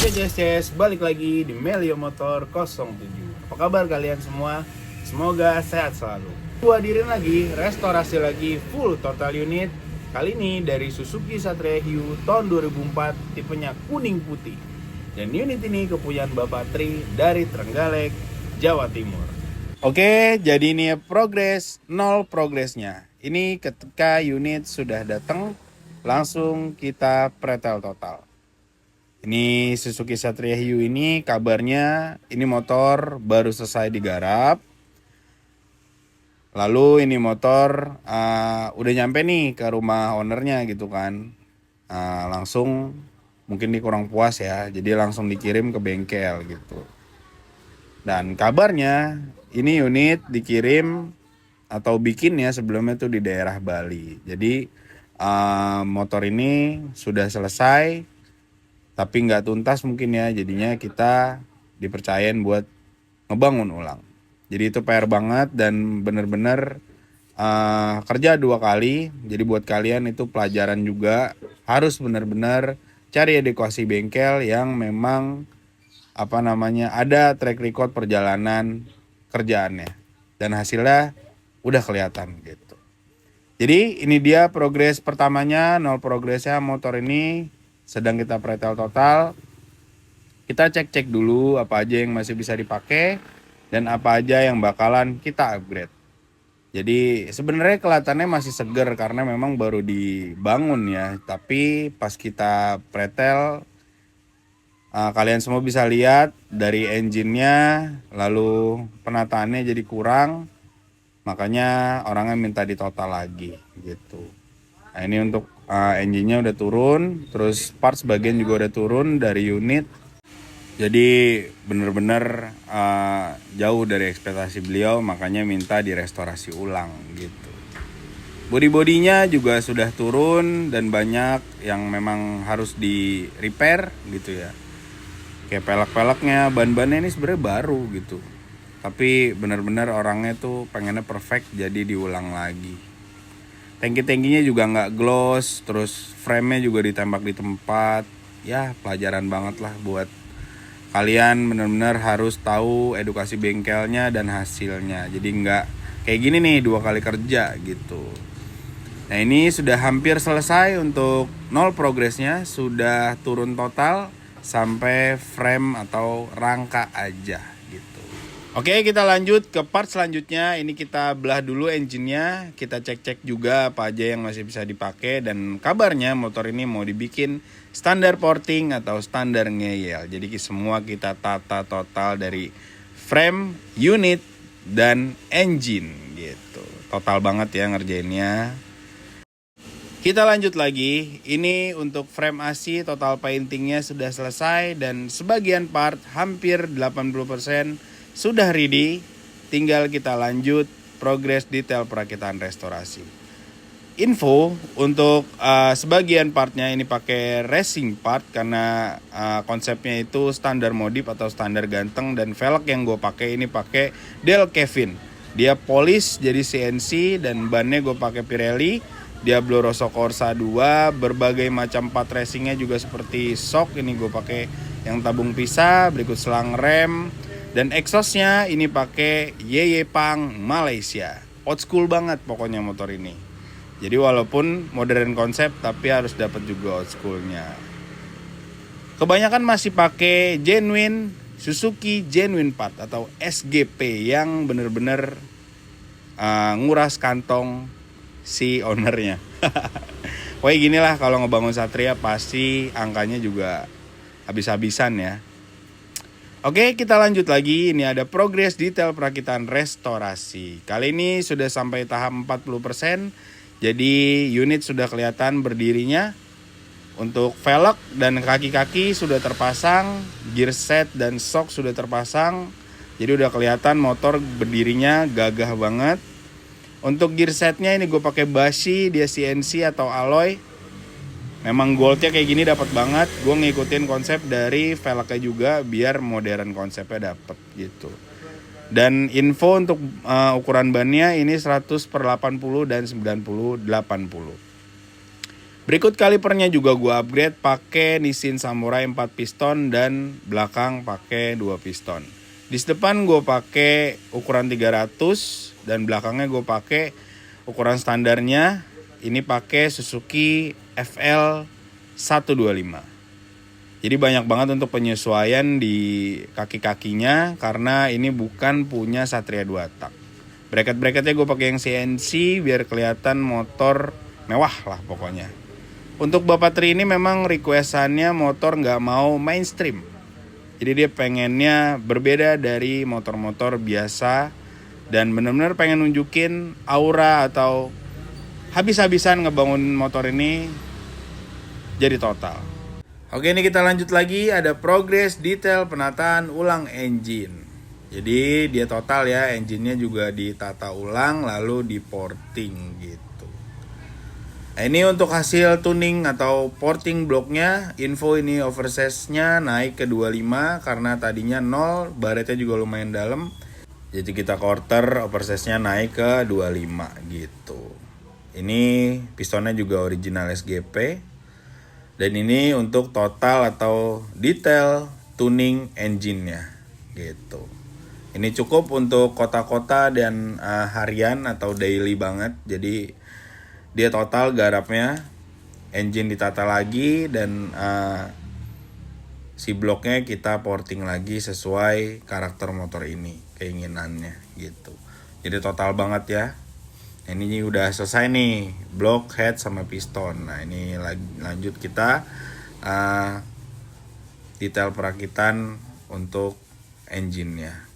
Oke CSCS, balik lagi di Melio Motor 07. Apa kabar kalian semua? Semoga sehat selalu. Gua hadirin lagi, restorasi lagi full total unit. Kali ini dari Suzuki Satria Hiu tahun 2004, tipenya kuning putih. Dan unit ini kepunyaan Bapak Tri dari Trenggalek, Jawa Timur. Oke, jadi ini progres, nol progresnya. Ini ketika unit sudah datang, langsung kita pretel total. Ini Suzuki Satria Hiu ini kabarnya ini motor baru selesai digarap. Lalu ini motor udah nyampe nih ke rumah ownernya gitu kan. Langsung mungkin dia kurang puas ya, jadi langsung dikirim ke bengkel gitu. Dan kabarnya ini unit dikirim atau bikinnya sebelumnya tuh di daerah Bali. Jadi motor ini sudah selesai tapi nggak tuntas mungkin ya, jadinya kita dipercayain buat ngebangun ulang. Jadi itu PR banget dan bener-bener kerja 2 kali. Jadi buat kalian itu pelajaran juga, harus bener-bener cari edukasi bengkel yang memang ada track record perjalanan kerjaannya dan hasilnya udah kelihatan gitu. Jadi ini dia progres pertamanya, nol progresnya motor ini. Sedang kita pretel total. Kita cek-cek dulu apa aja yang masih bisa dipakai dan apa aja yang bakalan kita upgrade. Jadi sebenarnya kelihatannya masih seger karena memang baru dibangun ya. Tapi pas kita pretel, kalian semua bisa lihat dari engine-nya, lalu penataannya jadi kurang. Makanya orangnya minta ditotal lagi gitu. Nah ini untuk engine-nya udah turun, terus parts bagian juga udah turun dari unit. Jadi bener-bener jauh dari ekspektasi beliau, makanya minta direstorasi ulang gitu. Body-bodinya juga sudah turun dan banyak yang memang harus di repair gitu ya. Kayak pelek-peleknya, ban-bannya ini sebenarnya baru gitu. Tapi bener-bener orangnya tuh pengennya perfect, jadi diulang lagi. Tangki-tangkinya juga nggak gloss, terus frame-nya juga ditembak di tempat. Ya pelajaran banget lah buat kalian, benar-benar harus tahu edukasi bengkelnya dan hasilnya. Jadi nggak kayak gini nih 2 kali kerja gitu. Nah ini sudah hampir selesai untuk nol progresnya, sudah turun total sampai frame atau rangka aja gitu. Oke, kita lanjut ke part selanjutnya. Ini kita belah dulu engine-nya, kita cek-cek juga apa aja yang masih bisa dipakai. Dan kabarnya motor ini mau dibikin standar porting atau standar ngeyel. Jadi semua kita tata total dari frame, unit, dan engine gitu. Total banget ya ngerjainnya. Kita lanjut lagi. Ini untuk frame AC total paintingnya sudah selesai dan sebagian part hampir 80% sudah ready. Tinggal kita lanjut progres detail perakitan restorasi. Info untuk sebagian partnya ini pakai racing part karena konsepnya itu standar modif atau standar ganteng, dan velg yang gue pakai ini pakai Del Kevin. Dia polish jadi CNC dan bannya gue pakai Pirelli Diablo Rosso Corsa 2. Berbagai macam part racingnya juga seperti shock, ini gue pakai yang tabung pisah, berikut selang rem. Dan exhaustnya ini pakai Yeyepang Malaysia. Old school banget pokoknya motor ini. Jadi walaupun modern konsep tapi harus dapat juga old schoolnya. Kebanyakan masih pakai genuine Suzuki Genuine Part atau SGP yang bener-bener nguras kantong si ownernya. Pokoknya gini lah, kalau ngebangun Satria pasti angkanya juga habis-habisan ya. Oke, kita lanjut lagi. Ini ada progres detail perakitan restorasi. Kali ini sudah sampai tahap 40%. Jadi unit sudah kelihatan berdirinya. Untuk velg dan kaki-kaki sudah terpasang, gear set dan shock sudah terpasang. Jadi udah kelihatan motor berdirinya gagah banget. Untuk gear setnya ini gue pakai Bashi, dia CNC atau alloy. Memang goldnya kayak gini dapat banget. Gue ngikutin konsep dari velgnya juga biar modern konsepnya dapet gitu. Dan info untuk ukuran bannya ini 100/80 dan 90/80. Berikut kalipernya juga gue upgrade pakai Nissin Samurai 4 piston dan belakang pakai 2 piston. Di depan gue pakai ukuran 300 dan belakangnya gue pakai ukuran standarnya. Ini pakai Suzuki FL 125. Jadi banyak banget untuk penyesuaian di kaki-kakinya karena ini bukan punya Satria 2 tak. Bracket-bracketnya gue pakai yang CNC biar kelihatan motor mewah lah pokoknya. Untuk Bapak Tri ini memang requestannya motor nggak mau mainstream. Jadi dia pengennya berbeda dari motor-motor biasa dan benar-benar pengen nunjukin aura atau habis-habisan ngebangun motor ini jadi total. Oke, ini kita lanjut lagi, ada progres detail penataan ulang engine. Jadi dia total ya, engine-nya juga ditata ulang lalu diporting gitu. Nah, ini untuk hasil tuning atau porting bloknya, info ini oversize-nya naik ke 25 karena tadinya 0, baretnya juga lumayan dalam. Jadi kita quarter oversize-nya naik ke 25 gitu. Ini pistonnya juga original SGP. Dan ini untuk total atau detail tuning engine-nya gitu. Ini cukup untuk kota-kota dan harian atau daily banget. Jadi dia total garapnya, engine ditata lagi dan si bloknya kita porting lagi sesuai karakter motor ini, keinginannya gitu. Jadi total banget ya. Ini udah selesai nih, blok, head sama piston. Nah ini lanjut kita detail perakitan untuk engine-nya.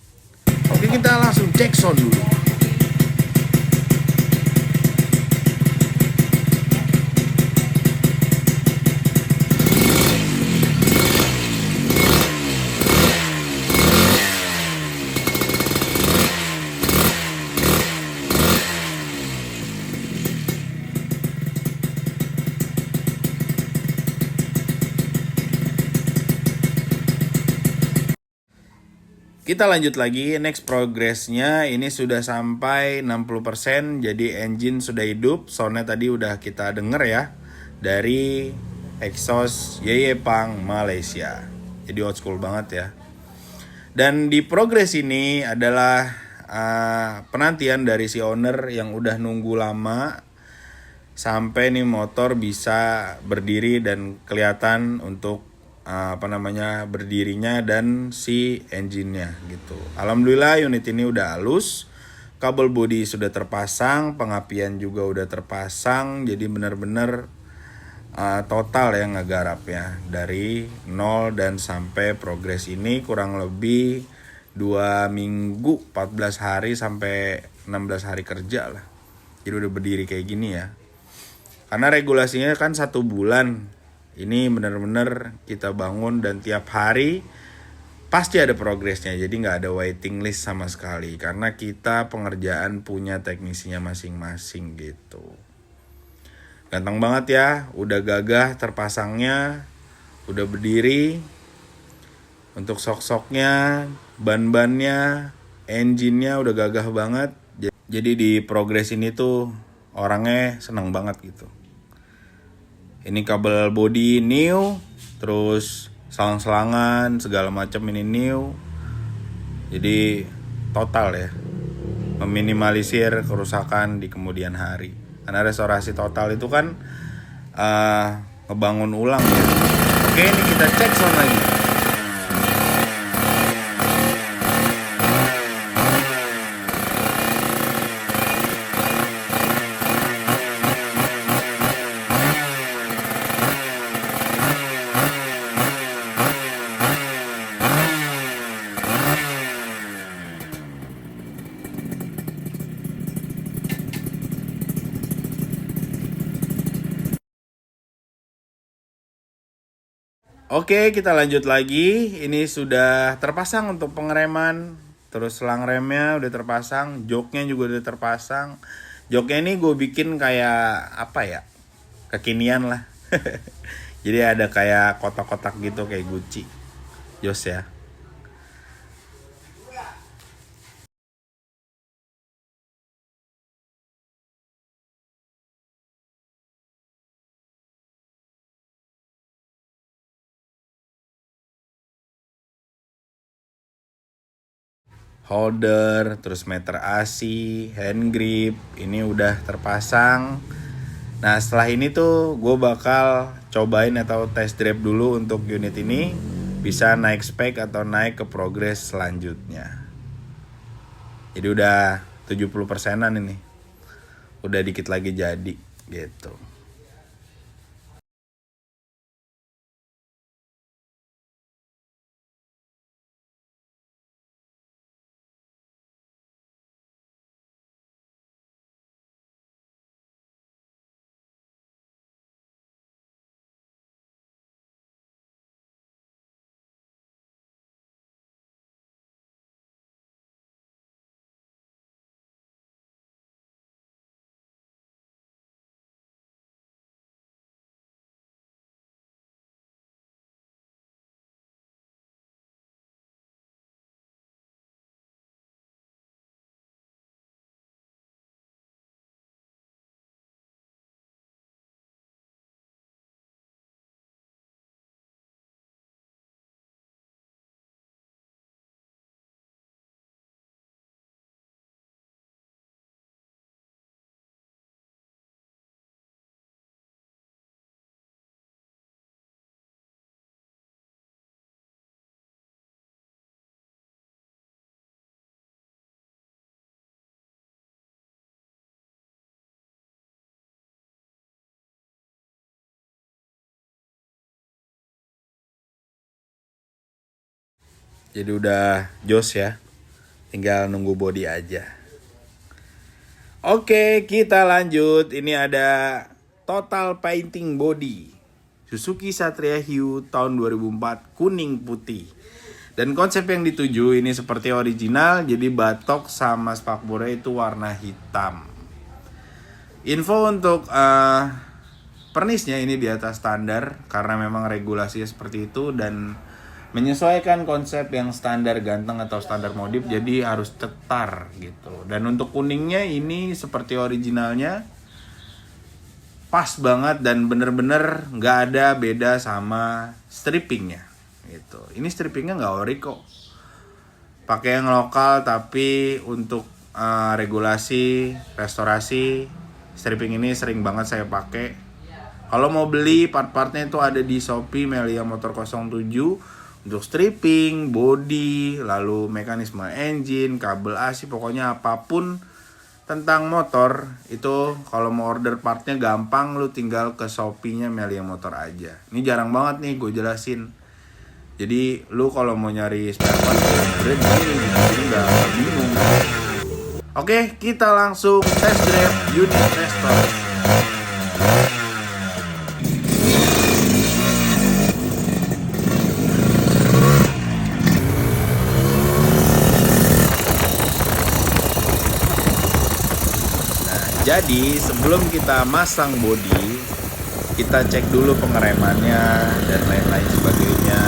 Oke, kita langsung cek sound dulu. Kita lanjut lagi, next progressnya ini sudah sampai 60%, jadi engine sudah hidup, soundnya tadi udah kita denger ya, dari exhaust Yeye Pang Malaysia. Jadi old school banget ya. Dan di progress ini adalah penantian dari si owner yang udah nunggu lama sampai nih motor bisa berdiri dan kelihatan untuk berdirinya dan si engine-nya gitu. Alhamdulillah unit ini udah halus, kabel bodi sudah terpasang, pengapian juga udah terpasang, jadi benar-benar total ya ngegarapnya dari 0 dan sampai progres ini kurang lebih 2 minggu 14 hari sampai 16 hari kerja lah. Jadi udah berdiri kayak gini ya. Karena regulasinya kan 1 bulan. Ini benar-benar kita bangun dan tiap hari pasti ada progresnya. Jadi nggak ada waiting list sama sekali. Karena kita pengerjaan punya teknisinya masing-masing gitu. Ganteng banget ya. Udah gagah terpasangnya. Udah berdiri. Untuk sok-soknya, ban-bannya, engine-nya udah gagah banget. Jadi di progres ini tuh orangnya seneng banget gitu. Ini kabel body new, terus selang-selangan segala macam ini new. Jadi total ya, meminimalisir kerusakan di kemudian hari. Karena restorasi total itu kan ngebangun ulang ya. Oke, ini kita cek sound lagi. Oke, kita lanjut lagi. Ini sudah terpasang untuk pengereman. Terus selang remnya udah terpasang. Joknya juga udah terpasang. Joknya ini gue bikin kayak apa ya? Kekinian lah. Jadi ada kayak kotak-kotak gitu kayak Gucci. Jos ya. holder, terus meter asi, hand grip, ini udah terpasang. Nah setelah ini tuh gue bakal cobain atau test drive dulu untuk unit ini, bisa naik spek atau naik ke progres selanjutnya. Jadi udah 70%an ini, udah dikit lagi jadi gitu. Jadi udah jos ya, tinggal nunggu body aja. Oke, kita lanjut. Ini ada total painting body Suzuki Satria Hue tahun 2004, kuning putih. Dan konsep yang dituju ini seperti original, jadi batok sama spakbornya itu warna hitam. Info untuk pernisnya ini di atas standar karena memang regulasinya seperti itu dan menyesuaikan konsep yang standar ganteng atau standar modif, jadi harus cetar gitu. Dan untuk kuningnya ini seperti originalnya, pas banget dan bener-bener nggak ada beda sama strippingnya gitu. Ini strippingnya nggak ori kok, pakai yang lokal, tapi untuk regulasi restorasi stripping ini sering banget saya pakai. Kalau mau beli part-partnya itu ada di Shopee Melia Motor 07 untuk stripping, body, lalu mekanisme engine, kabel asi, pokoknya apapun tentang motor itu kalau mau order partnya gampang, lu tinggal ke Shopee-nya Melia Motor aja. Ini jarang banget nih gue jelasin. Jadi lu kalau mau nyari spare part jadi nggak bingung. Oke, kita langsung test drive unit restore. Jadi sebelum kita masang bodi, kita cek dulu pengeremannya dan lain-lain sebagainya,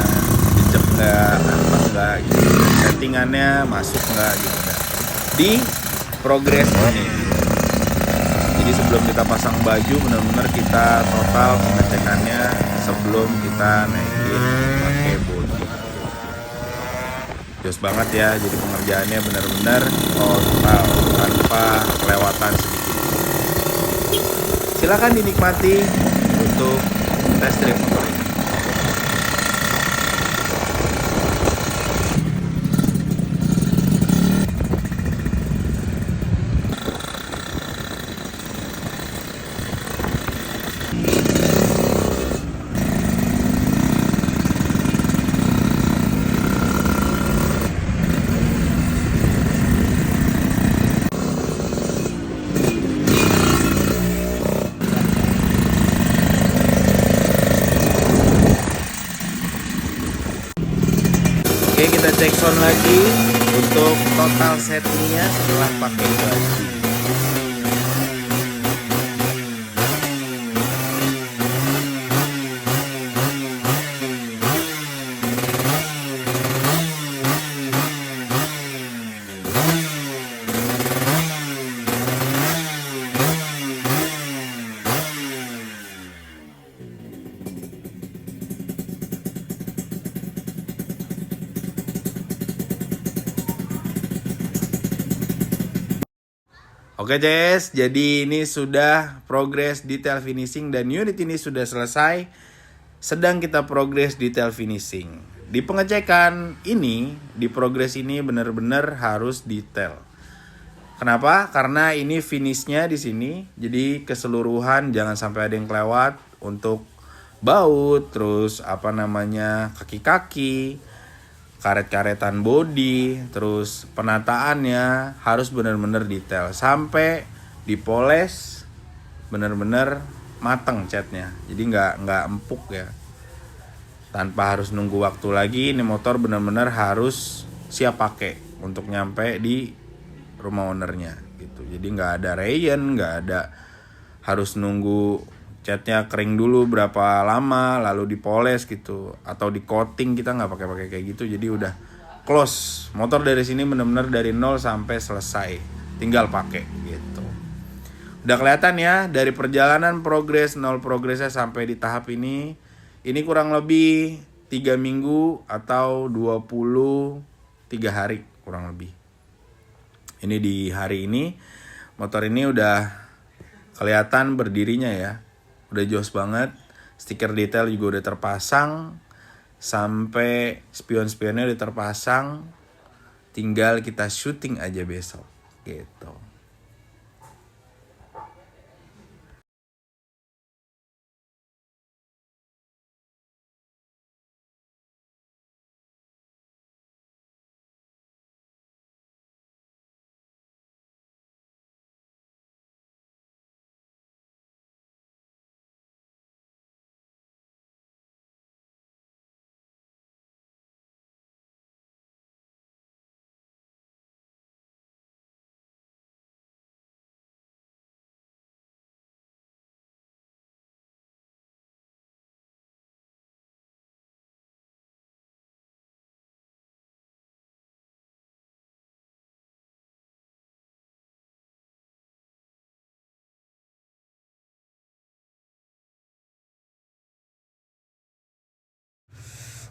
dicek nggak, pas nggak, gitu. Settingannya masuk nggak gitu kan. Di progres ini. Jadi sebelum kita pasang baju, benar-benar kita total pengecekannya sebelum kita naikin pakai bodi. Jos banget ya, jadi pengerjaannya benar-benar total tanpa kelewatan sedikit. Silakan dinikmati untuk test drive motor ini. Oke, kita cek sound lagi untuk total settingnya setelah pakai baju. Oke Jess, jadi ini sudah progres detail finishing dan unit ini sudah selesai. Sedang kita progres detail finishing. Di pengecekan ini, di progres ini benar-benar harus detail. Kenapa? Karena ini finishnya di sini, jadi keseluruhan jangan sampai ada yang kelewat untuk baut, terus kaki-kaki, karet-karetan body, terus penataannya harus benar-benar detail sampai dipoles benar-benar mateng catnya. Jadi nggak empuk ya. Tanpa harus nunggu waktu lagi, ini motor benar-benar harus siap pakai untuk nyampe di rumah ownernya gitu. Jadi nggak ada rayon, nggak ada harus nunggu catnya kering dulu berapa lama lalu dipoles gitu atau di coating, kita nggak pakai kayak gitu. Jadi udah close motor dari sini benar-benar dari 0 sampai selesai, tinggal pakai gitu. Udah kelihatan ya dari perjalanan progres 0 progresnya sampai di tahap ini kurang lebih 3 minggu atau 23 hari kurang lebih. Ini di hari ini motor ini udah kelihatan berdirinya ya. Udah jos banget. Stiker detail juga udah terpasang. Sampai spion-spionnya udah terpasang. Tinggal kita syuting aja besok gitu.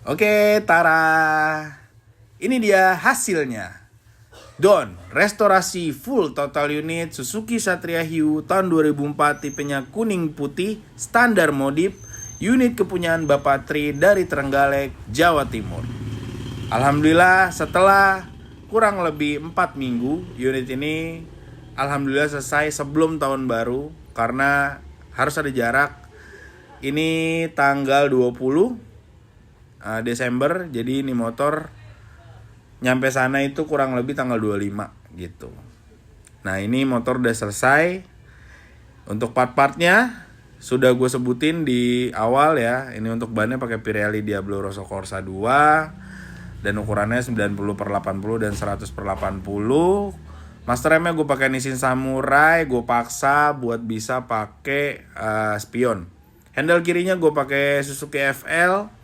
Oke, Tara. Ini dia hasilnya. Don, restorasi full total unit Suzuki Satria Hiu tahun 2004, tipenya kuning putih, standar modif, unit kepunyaan Bapak Tri dari Trenggalek, Jawa Timur. Alhamdulillah setelah kurang lebih 4 minggu, unit ini alhamdulillah selesai sebelum tahun baru karena harus ada jarak. Ini tanggal 20 Desember, jadi ini motor nyampe sana itu kurang lebih tanggal 25 gitu. Nah ini motor udah selesai. Untuk part-partnya sudah gue sebutin di awal ya. Ini untuk bannya pakai Pirelli Diablo Rosso Corsa 2 dan ukurannya 90/80 dan 100/80. Master remnya gue pakai Nissin Samurai, gue paksa buat bisa pakai spion. Handle kirinya gue pakai Suzuki FL.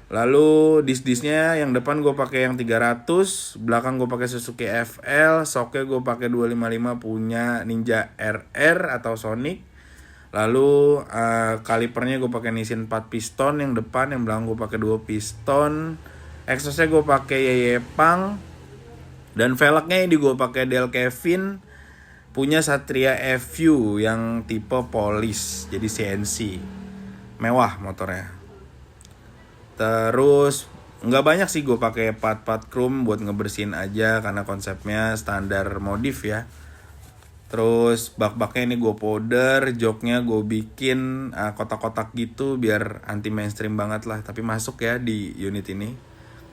Lalu dis-disnya yang depan gue pakai yang 300, belakang gue pakai Suzuki FL, shocknya gue pakai 255 punya Ninja RR atau Sonic. Lalu kalipernya gue pakai Nissin 4 piston yang depan, yang belakang gue pakai 2 piston. Exhaustnya gue pakai Yeyepang. Dan velgnya ini gue pakai Del Kevin punya Satria FU yang tipe polish, jadi CNC. Mewah motornya. Terus nggak banyak sih gue pakai part-part chrome buat ngebersihin aja karena konsepnya standar modif ya. Terus bak-baknya ini gue powder, joknya gue bikin kotak-kotak gitu biar anti mainstream banget lah, tapi masuk ya di unit ini.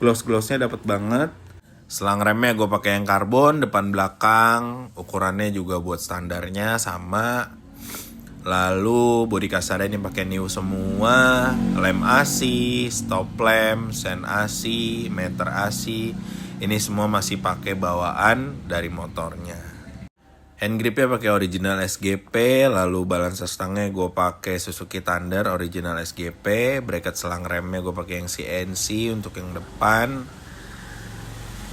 Gloss-glossnya dapet banget. Selang remnya gue pakai yang karbon depan belakang, ukurannya juga buat standarnya sama. Lalu bodi kasarnya ini pakai new semua, lem AC, stop lamp, sen AC, meter AC. Ini semua masih pakai bawaan dari motornya. Hand gripnya pakai original SGP, lalu balancer stangnya gue pakai Suzuki Thunder original SGP, bracket selang remnya gue pakai yang CNC untuk yang depan.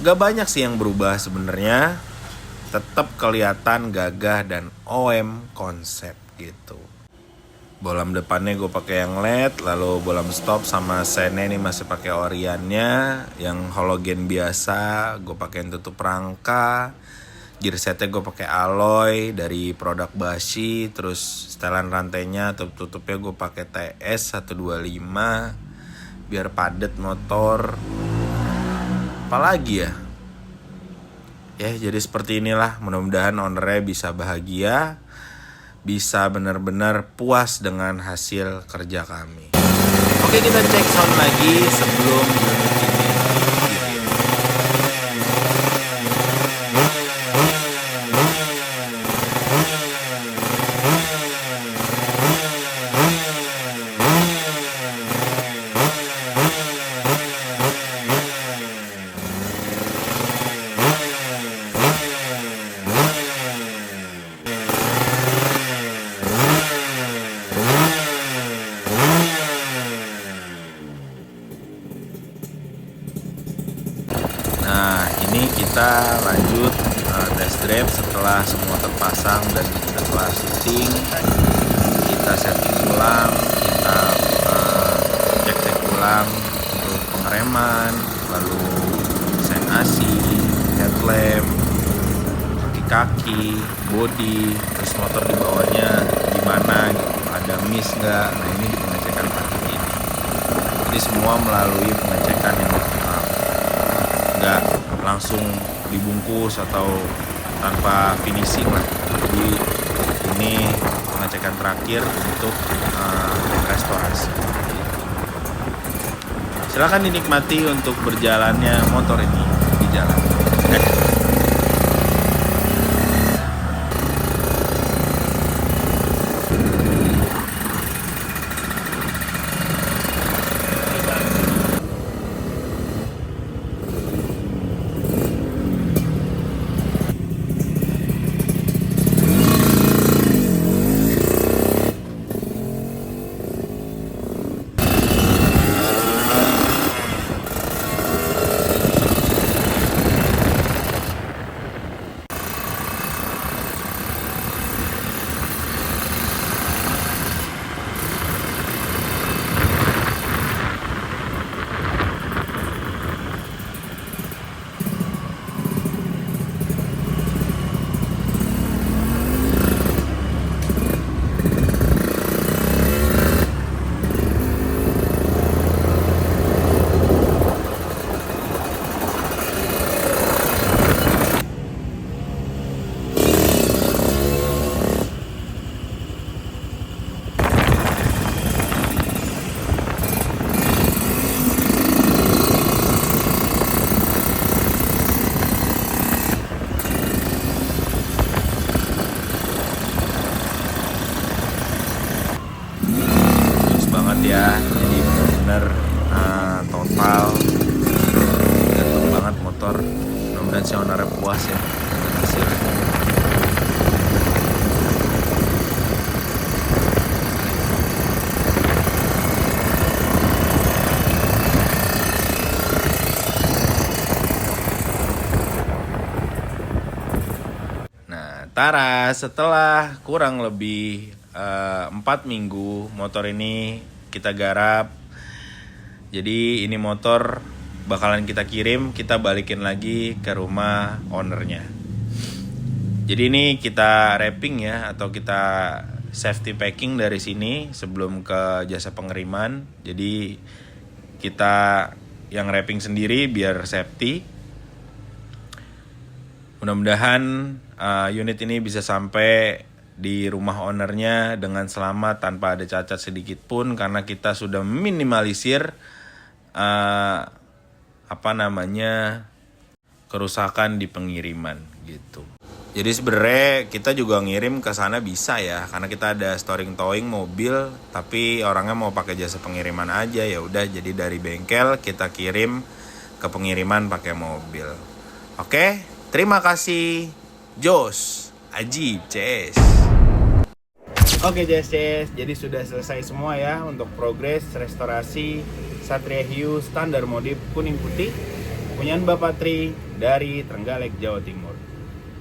Gak banyak sih yang berubah sebenarnya, tetap kelihatan gagah dan OM konsep gitu. Bolam depannya gue pakai yang LED, lalu bolam stop sama sennya ini masih pakai Oriannya, yang halogen biasa gue pakai tutup rangka. Gearsetnya gue pakai alloy dari produk Bashi, terus setelan rantainya tutupnya gue pakai TS 125 biar padet motor. Apalagi ya? Ya jadi seperti inilah, mudah-mudahan ownernya bisa bahagia, bisa benar-benar puas dengan hasil kerja kami. Oke, kita cek sound lagi sebelum unit ini. Nah, ini kita lanjut test drive setelah semua terpasang dan kita kelar syuting. Kita setting ulang, kita cek-cek ulang untuk pengereman, lalu sen AC, headlamp, kaki-kaki, body, terus motor di bawahnya gimana gitu, ada miss nggak? Nah, ini di pengecekan kaki ini. Jadi semua melalui pengecekan yang lengkap, nggak langsung dibungkus atau tanpa finishing lah. Jadi ini pengecekan terakhir untuk restorasi. Silakan dinikmati untuk berjalannya motor ini di jalan. Ya, jadi benar-benar total ganteng banget motor. Mudah-mudahan si ownernya puas ya dengan hasilnya. Nah, tara, setelah kurang lebih 4 minggu motor ini kita garap. Jadi ini motor bakalan kita kirim, kita balikin lagi ke rumah ownernya. Jadi ini kita wrapping ya, atau kita safety packing dari sini sebelum ke jasa pengiriman. Jadi kita yang wrapping sendiri biar safety. Mudah-mudahan unit ini bisa sampai di rumah ownernya dengan selamat tanpa ada cacat sedikit pun, karena kita sudah minimalisir kerusakan di pengiriman gitu. Jadi sebenarnya kita juga ngirim ke sana bisa ya, karena kita ada storing towing mobil, tapi orangnya mau pakai jasa pengiriman aja, ya udah jadi dari bengkel kita kirim ke pengiriman pakai mobil. Oke, terima kasih Jos Ajib CS. Oke CS, jadi sudah selesai semua ya untuk progres restorasi Satria Hiu standar modif kuning putih punyaan Bapak Tri dari Trenggalek, Jawa Timur.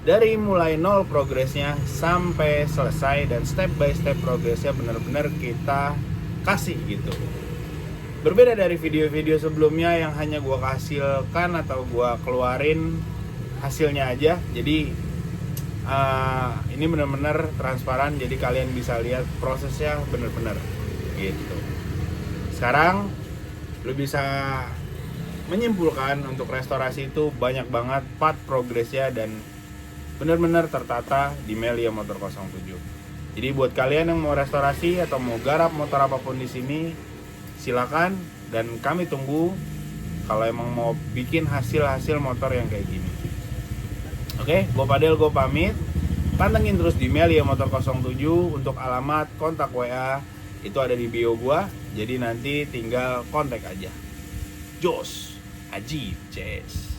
Dari mulai nol progresnya sampai selesai, dan step by step progresnya benar-benar kita kasih gitu. Berbeda dari video-video sebelumnya yang hanya gua hasilkan atau gua keluarin hasilnya aja. Jadi ini benar-benar transparan, jadi kalian bisa lihat prosesnya benar-benar gitu. Sekarang lu bisa menyimpulkan untuk restorasi itu banyak banget part progresnya dan benar-benar tertata di Melia Motor 07. Jadi buat kalian yang mau restorasi atau mau garap motor apapun di sini, silakan, dan kami tunggu kalau emang mau bikin hasil-hasil motor yang kayak gini. Oke, gue Padel, gue pamit. Pantengin terus di Melia Motor 07 untuk alamat kontak WA itu ada di bio gue. Jadi nanti tinggal kontak aja. Jos, Ajib, Ces.